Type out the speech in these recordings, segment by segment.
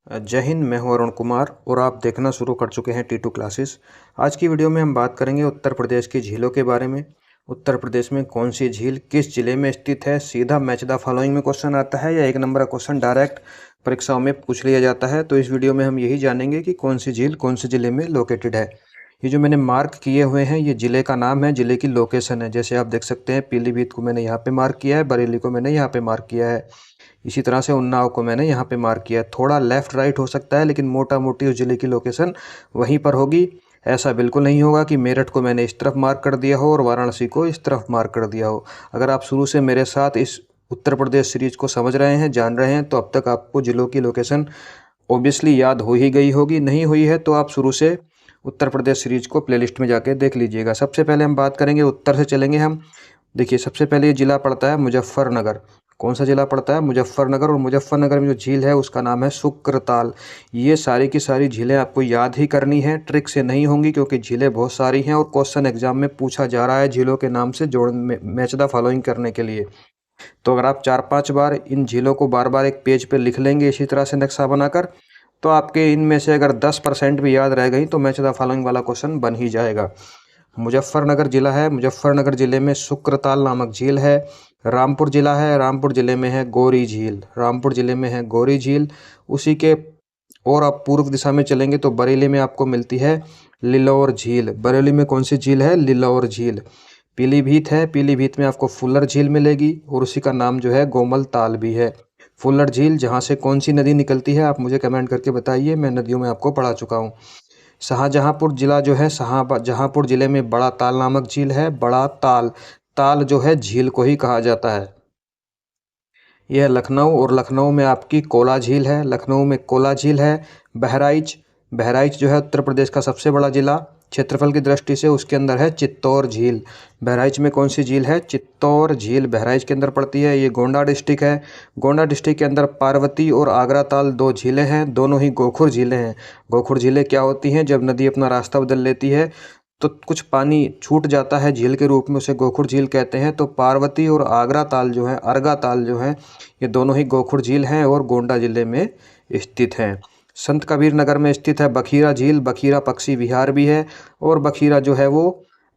जय हिंद। मैं हूं अरुण कुमार और आप देखना शुरू कर चुके हैं T2 क्लासेस। आज की वीडियो में हम बात करेंगे उत्तर प्रदेश की झीलों के बारे में। उत्तर प्रदेश में कौन सी झील किस जिले में स्थित है। सीधा मैच द फॉलोइंग में क्वेश्चन आता है या एक नंबर का क्वेश्चन डायरेक्ट परीक्षाओं में पूछ लिया जाता है। तो इस वीडियो में हम यही जानेंगे कि कौन सी झील कौन से जिले में लोकेटेड है। ये जो मैंने मार्क किए हुए हैं ये जिले का नाम है, जिले की लोकेशन है। जैसे आप देख सकते हैं पीलीभीत को मैंने यहाँ पे मार्क किया है, बरेली को मैंने यहाँ पे मार्क किया है, इसी तरह से उन्नाव को मैंने यहाँ पे मार्क किया है। थोड़ा लेफ़्ट राइट हो सकता है लेकिन मोटा मोटी उस ज़िले की लोकेशन वहीं पर होगी। ऐसा बिल्कुल नहीं होगा कि मेरठ को मैंने इस तरफ मार्क कर दिया हो और वाराणसी को इस तरफ मार्क कर दिया हो। अगर आप शुरू से मेरे साथ इस उत्तर प्रदेश सीरीज को समझ रहे हैं, जान रहे हैं, तो अब तक आपको ज़िलों की लोकेशन ऑब्वियसली याद हो ही गई होगी। नहीं हुई है तो आप शुरू से उत्तर प्रदेश सीरीज को प्लेलिस्ट में जाके देख लीजिएगा। सबसे पहले हम बात करेंगे, उत्तर से चलेंगे हम। देखिए सबसे पहले ये ज़िला पड़ता है मुजफ्फरनगर। कौन सा ज़िला पड़ता है? मुजफ्फरनगर। और मुजफ्फरनगर में जो झील है उसका नाम है शुक्रताल। ये सारी की सारी झीलें आपको याद ही करनी है, ट्रिक से नहीं होंगी, क्योंकि झीलें बहुत सारी हैं और क्वेश्चन एग्जाम में पूछा जा रहा है झीलों के नाम से जोड़ मैच द फॉलोइंग करने के लिए। तो अगर आप 4-5 बार इन झीलों को बार बार एक पेज पर लिख लेंगे इसी तरह से नक्शा बनाकर, तो आपके इनमें से अगर 10% भी याद रह गई तो मैच द फॉलोइंग वाला क्वेश्चन बन ही जाएगा। मुजफ्फरनगर जिला है, मुजफ्फरनगर जिले में शुक्रताल नामक झील है। रामपुर जिला है, रामपुर जिले में है गौरी झील, रामपुर जिले में है गौरी झील। उसी के और आप पूर्व दिशा में चलेंगे तो बरेली में आपको मिलती है लिलौर झील। बरेली में कौन सी झील है? लिलौर झील। पीलीभीत है, पीलीभीत में आपको फुल्लर झील मिलेगी और उसी का नाम जो है गोमल ताल भी है। फुल्लर झील जहाँ से कौन सी नदी निकलती है आप मुझे कमेंट करके बताइए, मैं नदियों में आपको पढ़ा चुका हूँ। शाहजहाँपुर जिला जो है, शाहजहाँपुर जिले में बड़ा ताल नामक झील है। बड़ा ताल, ताल जो है झील को ही कहा जाता है। यह लखनऊ, और लखनऊ में आपकी कोला झील है, लखनऊ में कोला झील है। बहराइच, बहराइच जो है उत्तर प्रदेश का सबसे बड़ा जिला क्षेत्रफल की दृष्टि से, उसके अंदर है चित्तौर झील। बहराइच में कौन सी झील है? चित्तौर झील बहराइच के अंदर पड़ती है। ये गोंडा डिस्ट्रिक्ट है। गोंडा डिस्ट्रिक्ट के अंदर पार्वती और आगरा ताल दो झीलें हैं, दोनों ही गोखुर झीलें हैं। गोखुर झीलें क्या होती हैं? जब नदी अपना रास्ता बदल लेती है तो कुछ पानी छूट जाता है झील के रूप में, उसे गोखुर झील कहते हैं। तो पार्वती और आगरा ताल जो है, अर्गा ताल जो है, ये दोनों ही गोखुर झील हैं और गोंडा जिले में स्थित हैं। संत कबीर नगर में स्थित है बखीरा झील। बखीरा पक्षी विहार भी है और बखीरा जो है वो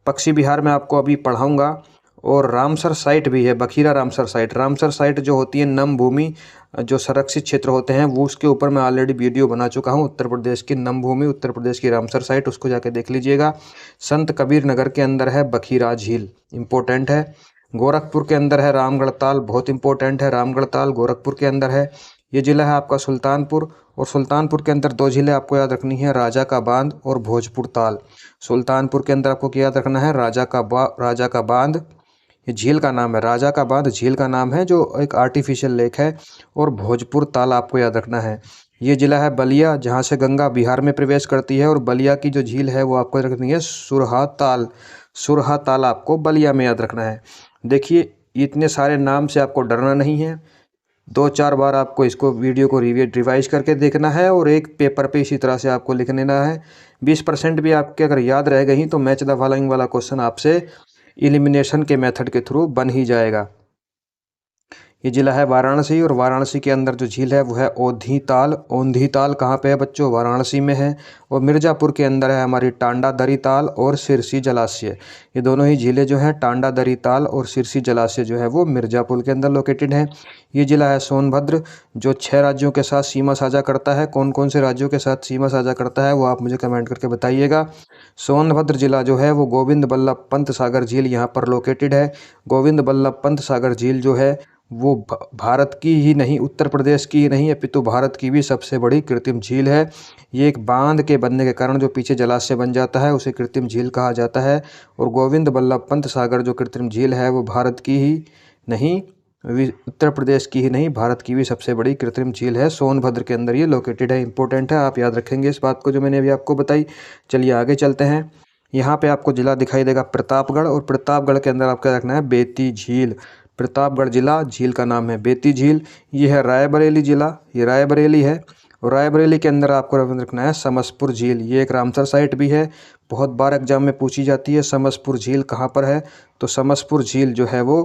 पक्षी विहार में आपको अभी पढ़ाऊँगा। और रामसर साइट भी है, Bakhira Ramsar site. Ramsar site जो होती है नम भूमि, जो संरक्षित क्षेत्र होते हैं वो, उसके ऊपर मैं ऑलरेडी वीडियो बना चुका हूँ। उत्तर प्रदेश की नम भूमि, उत्तर प्रदेश की रामसर साइट, उसको जाके देख लीजिएगा। संत कबीर नगर के अंदर है बखीरा झील, इम्पोर्टेंट है। गोरखपुर के अंदर है रामगढ़ ताल, बहुत इंपॉर्टेंट है। रामगढ़ ताल गोरखपुर के अंदर है। ये जिला है आपका सुल्तानपुर, और सुल्तानपुर के अंदर दो झीलें आपको याद रखनी है, राजा का बांध और भोजपुर ताल। सुल्तानपुर के अंदर आपको क्या याद रखना है? राजा का बांध, ये झील का नाम है। राजा का बांध झील का नाम है जो एक आर्टिफिशियल लेक है। और भोजपुर ताल आपको याद रखना है। ये जिला है बलिया, जहाँ से गंगा बिहार में प्रवेश करती है। और बलिया की जो झील है वो आपको याद रखनी है सुरहा ताल। सुरहा ताल आपको बलिया में याद रखना है। देखिए इतने सारे नाम से आपको डरना नहीं है। 2-4 बार आपको इसको वीडियो को रिवाइज करके देखना है और एक पेपर पे इसी तरह से आपको लिख लेना है। 20% भी आपके अगर याद रह गई तो मैच द फॉलोइंग वाला क्वेश्चन आपसे एलिमिनेशन के मेथड के थ्रू बन ही जाएगा। ये जिला है वाराणसी, और वाराणसी के अंदर जो झील है वो है ओंधी ताल। ओंधी ताल कहाँ पे है बच्चों? वाराणसी में है। और मिर्ज़ापुर के अंदर है हमारी टांडा दरी ताल और सिरसी जलाशय। ये दोनों ही झीलें जो हैं, टांडा दरी ताल और सिरसी जलाशय जो है वो मिर्ज़ापुर के अंदर लोकेटेड है। ये जिला है सोनभद्र, जो 6 राज्यों के साथ सीमा साझा करता है। कौन कौन से राज्यों के साथ सीमा साझा करता है वो आप मुझे कमेंट करके बताइएगा। सोनभद्र जिला जो है वो गोविंद बल्लभ पंत सागर झील यहाँ पर लोकेटेड है। गोविंद बल्लभ पंत सागर झील जो है वो भारत की ही नहीं, उत्तर प्रदेश की ही नहीं, अपितु भारत की भी सबसे बड़ी कृत्रिम झील है। ये एक बांध के बनने के कारण जो पीछे जलाशय बन जाता है उसे कृत्रिम झील कहा जाता है। और गोविंद बल्लभ पंत सागर जो कृत्रिम झील है वो भारत की ही नहीं, उत्तर प्रदेश की ही नहीं, भारत की भी सबसे बड़ी कृत्रिम झील है। सोनभद्र के अंदर ये लोकेटेड है, इंपॉर्टेंट है, आप याद रखेंगे इस बात को जो मैंने अभी आपको बताई। चलिए आगे चलते हैं। यहाँ पे आपको जिला दिखाई देगा प्रतापगढ़, और प्रतापगढ़ के अंदर आपका रखना है बेती झील। प्रतापगढ़ जिला, झील का नाम है बेती झील। ये है रायबरेली जिला, ये रायबरेली है। और रायबरेली के अंदर आपको रखना है समसपुर झील। ये एक रामसर साइट भी है, बहुत बार एग्जाम में पूछी जाती है। समसपुर झील कहाँ पर है? तो समसपुर झील जो है वो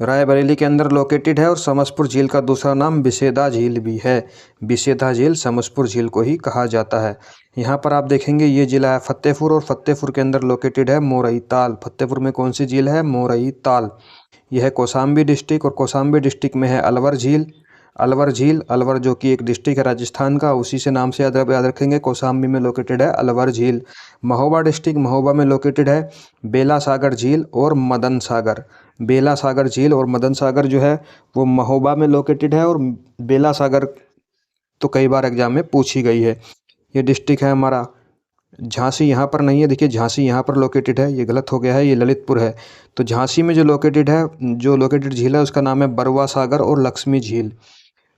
रायबरेली के अंदर लोकेटेड है और समसपुर झील का दूसरा नाम बिसेदा झील भी है। बिसेदा झील समसपुर झील को ही कहा जाता है। यहाँ पर आप देखेंगे ये जिला है फतेहपुर और फतेहपुर के अंदर लोकेटेड है मोरई ताल। फतेहपुर में कौन सी झील है? मोरई ताल। यह है कौशाम्बी डिस्ट्रिक्ट और कौशाम्बी डिस्ट्रिक्ट में है अलवर झील। अलवर झील, अलवर जो कि एक डिस्ट्रिक्ट है राजस्थान का, उसी से नाम से याद रखेंगे। कौशाम्बी में लोकेटेड है अलवर झील। महोबा डिस्ट्रिक्ट, महोबा में लोकेटेड है बेला सागर झील और मदन सागर। बेला सागर झील और मदन सागर जो है वो महोबा में लोकेटेड है और बेला सागर तो कई बार एग्जाम में पूछी गई है। ये डिस्ट्रिक्ट है हमारा झांसी, यहाँ पर नहीं है। देखिए झांसी यहाँ पर लोकेटेड है, ये गलत हो गया है, ये ललितपुर है। तो झांसी में जो लोकेटेड झील है उसका नाम है बरुआ सागर और लक्ष्मी झील।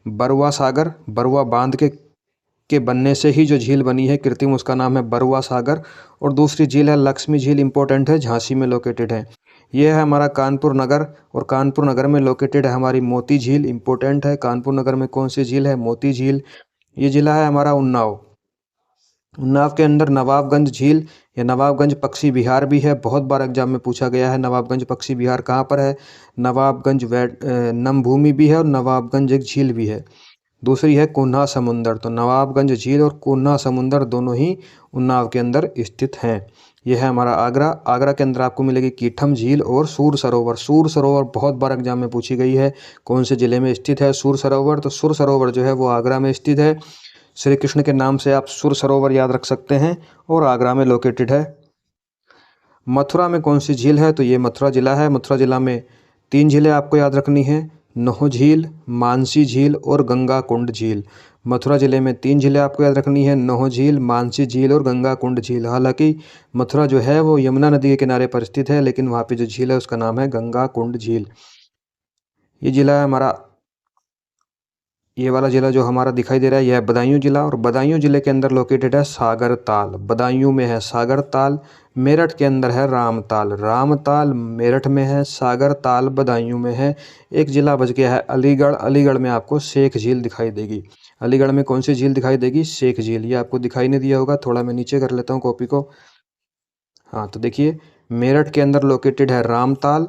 बरुआ सागर, बरुआ बांध के बनने से ही जो झील बनी है कृत्रिम, उसका नाम है बरुआ सागर। और दूसरी झील है लक्ष्मी झील, इंपॉर्टेंट है, झांसी में लोकेटेड है। ये है हमारा कानपुर नगर और कानपुर नगर में लोकेटेड है हमारी मोती झील, इंपॉर्टेंट है। कानपुर नगर में कौन सी झील है? मोती झील। ये जिला है हमारा उन्नाव। उन्नाव के अंदर नवाबगंज झील या नवाबगंज पक्षी विहार भी है, बहुत बार एग्जाम में पूछा गया है। नवाबगंज पक्षी विहार कहाँ पर है? नवाबगंज नमभूमि भी है और नवाबगंज एक झील भी है। दूसरी है कोन्हा समुंदर। तो नवाबगंज झील और कोन्हा समुंदर दोनों ही उन्नाव के अंदर स्थित हैं। यह है हमारा आगरा। आगरा के अंदर आपको मिलेगी कीठम झील और सूर सरोवर। सूर सरोवर बहुत बार एग्जाम में पूछी गई है, कौन से जिले में स्थित है सूर सरोवर? तो सूर सरोवर जो है वो आगरा में स्थित है। श्री कृष्ण के नाम से आप सूर सरोवर याद रख सकते हैं और आगरा में लोकेटेड है। मथुरा में कौन सी झील है? तो ये मथुरा जिला है। मथुरा जिला में 3 झीलें आपको याद रखनी है, नौह झील, मानसी झील और गंगा कुंड झील। मथुरा जिले में 3 झीलें आपको याद रखनी है, नौह झील, मानसी झील और गंगा कुंड झील। हालांकि मथुरा जो है वो यमुना नदी के किनारे पर स्थित है, लेकिन वहाँ पे जो झील है उसका नाम है गंगा कुंड झील। ये जिला है हमारा, ये वाला जिला जो हमारा दिखाई दे रहा है यह है बदायूं जिला और बदायूं जिले के अंदर लोकेटेड है सागर ताल। बदायूं में है सागर ताल। मेरठ के अंदर है रामताल। रामताल मेरठ में है, सागर ताल बदायूं में है। एक जिला बच गया है अलीगढ़। अलीगढ़ में आपको शेख झील दिखाई देगी। अलीगढ़ में कौन सी झील दिखाई देगी? शेख झील। ये आपको दिखाई नहीं दिया होगा, थोड़ा मैं नीचे कर लेता हूँ कॉपी को। हाँ, तो देखिए मेरठ के अंदर लोकेटेड है रामताल,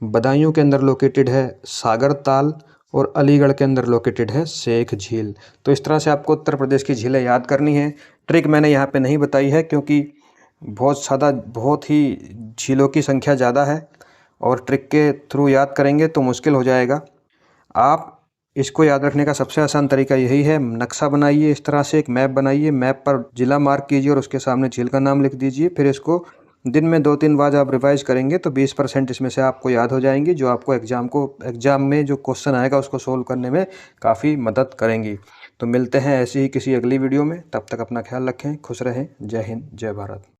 बदायूं के अंदर लोकेटेड है सागर ताल और अलीगढ़ के अंदर लोकेटेड है शेख झील। तो इस तरह से आपको उत्तर प्रदेश की झीलें याद करनी है। ट्रिक मैंने यहाँ पे नहीं बताई है क्योंकि बहुत ही झीलों की संख्या ज़्यादा है और ट्रिक के थ्रू याद करेंगे तो मुश्किल हो जाएगा। आप इसको याद रखने का सबसे आसान तरीका यही है, नक्शा बनाइए, इस तरह से एक मैप बनाइए, मैप पर जिला मार्क कीजिए और उसके सामने झील का नाम लिख दीजिए। फिर इसको दिन में 2-3 बार आप रिवाइज करेंगे तो 20% इसमें से आपको याद हो जाएंगी, जो आपको एग्ज़ाम में जो क्वेश्चन आएगा उसको सोल्व करने में काफ़ी मदद करेंगी। तो मिलते हैं ऐसी ही किसी अगली वीडियो में, तब तक अपना ख्याल रखें, खुश रहें। जय हिंद, जय भारत।